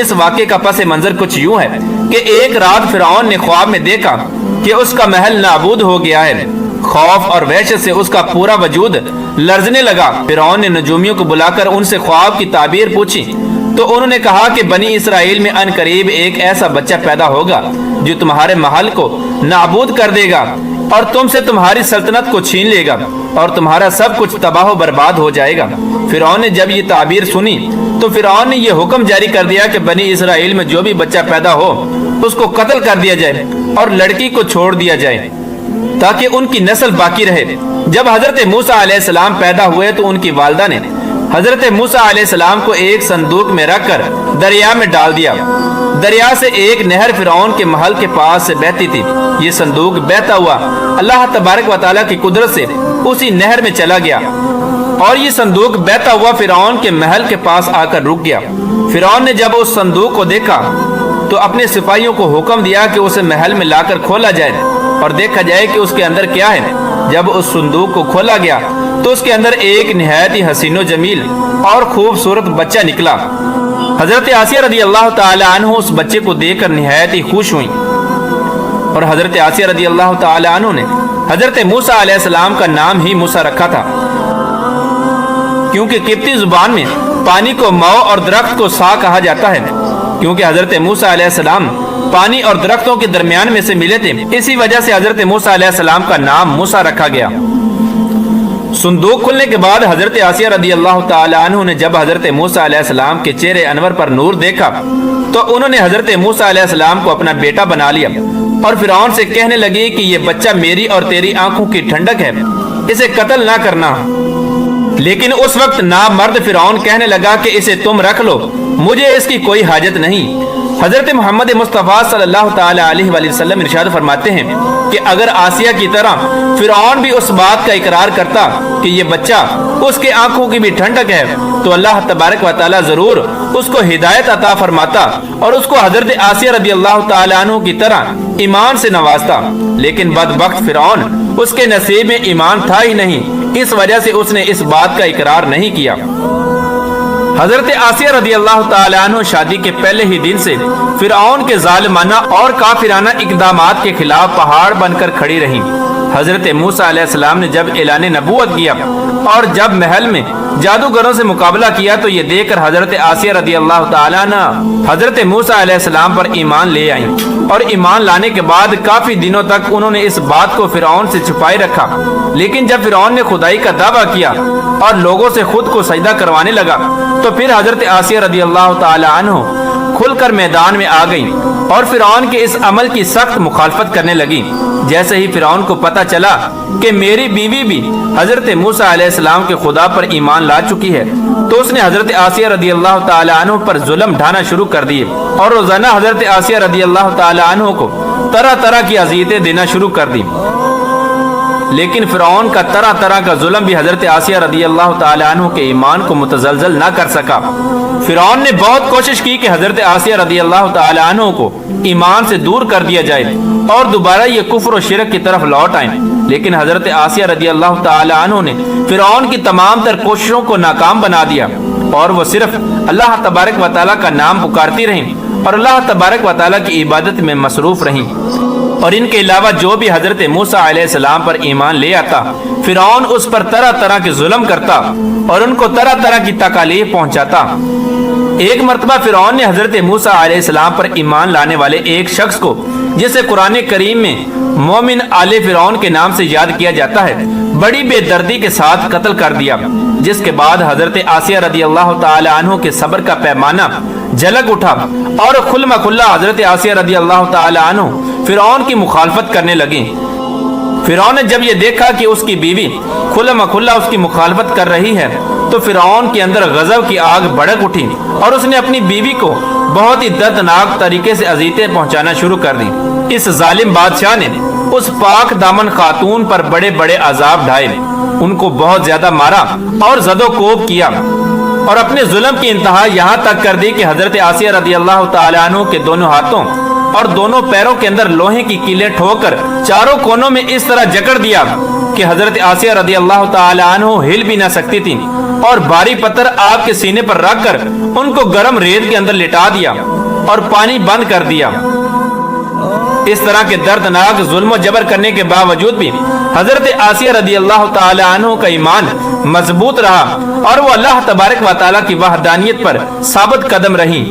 اس واقعے کا پس منظر کچھ یوں ہے کہ ایک رات فرعون نے خواب میں دیکھا کہ اس کا محل نابود ہو گیا ہے۔ خوف اور وحشت سے اس کا پورا وجود لرزنے لگا۔ فرعون نے نجومیوں کو بلا کر ان سے خواب کی تعبیر پوچھی تو انہوں نے کہا کہ بنی اسرائیل میں ان قریب ایک ایسا بچہ پیدا ہوگا جو تمہارے محل کو نابود کر دے گا اور تم سے تمہاری سلطنت کو چھین لے گا اور تمہارا سب کچھ تباہ و برباد ہو جائے گا۔ فرعون نے جب یہ تعبیر سنی تو فرعون نے یہ حکم جاری کر دیا کہ بنی اسرائیل میں جو بھی بچہ پیدا ہو اس کو قتل کر دیا جائے اور لڑکی کو چھوڑ دیا جائے تاکہ ان کی نسل باقی رہے۔ جب حضرت موسیٰ علیہ السلام پیدا ہوئے تو ان کی والدہ نے حضرت موسیٰ علیہ السلام کو ایک صندوق میں رکھ کر دریا میں ڈال دیا۔ دریا سے ایک نہر فرعون کے محل کے پاس سے بہتی تھی۔ یہ صندوق بہتا ہوا اللہ تبارک و تعالیٰ کی قدرت سے اسی نہر میں چلا گیا اور یہ صندوق بہتا ہوا فرعون کے محل کے پاس آ کر رک گیا۔ فرعون نے جب اس صندوق کو دیکھا تو اپنے سپاہیوں کو حکم دیا کہ اسے محل میں لا کر کھولا جائے اور دیکھا جائے کہ اس کے اندر کیا ہے۔ جب اس صندوق کو کھولا گیا تو اس کے اندر ایک نہایت ہی حسین و جمیل اور خوبصورت بچہ نکلا۔ حضرت آسیہ رضی اللہ تعالی عنہ اس بچے کو دیکھ کر نہایت ہی خوش ہوئیں اور حضرت آسیہ رضی اللہ تعالی عنہ نے حضرت موسیٰ علیہ السلام کا نام ہی موسیٰ رکھا تھا، کیونکہ قبطی زبان میں پانی کو مو اور درخت کو سا کہا جاتا ہے، کیونکہ حضرت موسیٰ علیہ السلام پانی اور درختوں کے درمیان میں سے ملے تھے، اسی وجہ سے حضرت موسیٰ علیہ السلام کا نام موسیٰ رکھا گیا۔ صندوق کھلنے کے بعد حضرت آسیہ رضی اللہ تعالی عنہ نے جب حضرت موسیٰ علیہ السلام کے چہرے انور پر نور دیکھا تو انہوں نے حضرت موسیٰ علیہ السلام کو اپنا بیٹا بنا لیا اور فرعون سے کہنے لگی کہ یہ بچہ میری اور تیری آنکھوں کی ٹھنڈک ہے، اسے قتل نہ کرنا۔ لیکن اس وقت نامرد فرعون کہنے لگا کہ اسے تم رکھ لو، مجھے اس کی کوئی حاجت نہیں۔ حضرت محمد مصطفیٰ صلی اللہ تعالی علیہ وآلہ وسلم ارشاد فرماتے ہیں کہ اگر آسیہ کی طرح فرعون بھی اس بات کا اقرار کرتا کہ یہ بچہ اس کے آنکھوں کی بھی ٹھنڈک ہے تو اللہ تبارک و تعالی ضرور اس کو ہدایت عطا فرماتا اور اس کو حضرت آسیہ رضی اللہ تعالی عنہ کی طرح ایمان سے نوازتا، لیکن بدبخت فرعون اس کے نصیب میں ایمان تھا ہی نہیں، اس وجہ سے اس نے اس بات کا اقرار نہیں کیا۔ حضرت آسیہ رضی اللہ تعالی عنہ شادی کے پہلے ہی دن سے فرعون کے ظالمانہ اور کافرانہ اقدامات کے خلاف پہاڑ بن کر کھڑی رہیں۔ حضرت موسیٰ علیہ السلام نے جب اعلان نبوت کیا اور جب محل میں جادوگروں سے مقابلہ کیا تو یہ دیکھ کر حضرت آسیہ رضی اللہ تعالی عنہ حضرت موسیٰ علیہ السلام پر ایمان لے آئیں اور ایمان لانے کے بعد کافی دنوں تک انہوں نے اس بات کو فرعون سے چھپائے رکھا، لیکن جب فرعون نے خدائی کا دعویٰ کیا اور لوگوں سے خود کو سجدہ کروانے لگا تو پھر حضرت آسیہ رضی اللہ تعالی عنہ کھل کر میدان میں آ گئی اور فرعون کے اس عمل کی سخت مخالفت کرنے لگی۔ جیسے ہی فرعون کو پتہ چلا کہ میری بیوی بھی حضرت موسیٰ علیہ السلام کے خدا پر ایمان لا چکی ہے تو اس نے حضرت آسیہ رضی اللہ تعالی عنہ پر ظلم ڈھانا شروع کر دیے اور روزانہ حضرت آسیہ رضی اللہ تعالی عنہ کو طرح طرح کی اذیتیں دینا شروع کر دی، لیکن فرعون کا طرح طرح کا ظلم بھی حضرت آسیہ رضی اللہ تعالی عنہ کے ایمان کو متزلزل نہ کر سکا۔ فرعون نے بہت کوشش کی کہ حضرت آسیہ رضی اللہ تعالی عنہ کو ایمان سے دور کر دیا جائے اور دوبارہ یہ کفر و شرک کی طرف لوٹ آئیں، لیکن حضرت آسیہ رضی اللہ تعالی عنہ نے فرعون کی تمام تر کوششوں کو ناکام بنا دیا اور وہ صرف اللہ تبارک و تعالیٰ کا نام پکارتی رہیں اور اللہ تبارک و تعالیٰ کی عبادت میں مصروف رہیں، اور ان کے علاوہ جو بھی حضرت موسیٰ علیہ السلام پر ایمان لے آتا فرعون اس پر طرح طرح کے ظلم کرتا اور ان کو طرح طرح کی تکالیف پہنچاتا۔ ایک مرتبہ فرعون نے حضرت موسیٰ علیہ السلام پر ایمان لانے والے ایک شخص کو، جسے قرآن کریم میں مومن آل فرعون کے نام سے یاد کیا جاتا ہے، بڑی بے دردی کے ساتھ قتل کر دیا، جس کے بعد حضرت آسیہ رضی اللہ تعالی عنہ کے صبر کا پیمانہ جھلک اٹھا اور کھلم کھلا حضرت آسیہ رضی اللہ تعالی عنہ فرعون کی مخالفت کرنے لگی۔ فرعون نے جب یہ دیکھا کہ اس کی بیوی کھلم کھلا اس کی مخالفت کر رہی ہے تو فرعون کے اندر غضب کی آگ بھڑک اٹھی اور اس نے اپنی بیوی کو بہت ہی دردناک طریقے سے اذیتیں پہنچانا شروع کر دی۔ اس ظالم بادشاہ نے اس پاک دامن خاتون پر بڑے بڑے عذاب ڈھائے، ان کو بہت زیادہ مارا اور زد و کوب کیا اور اپنے ظلم کی انتہا یہاں تک کر دی کہ حضرت آسیہ رضی اللہ تعالی عنہ کے دونوں ہاتھوں اور دونوں پیروں کے اندر لوہے کی کیلیں ٹھوک کر چاروں کونوں میں اس طرح جکڑ دیا کہ حضرت آسیہ رضی اللہ تعالی عنہ ہل بھی نہ سکتی تھی اور بھاری پتھر آپ کے سینے پر رکھ کر ان کو گرم ریت کے اندر لٹا دیا اور پانی بند کر دیا۔ اس طرح کے دردناک ظلم و جبر کرنے کے باوجود بھی حضرت آسیہ رضی اللہ تعالی عنہ کا ایمان مضبوط رہا اور وہ اللہ تبارک و تعالی کی وحدانیت پر ثابت قدم رہی۔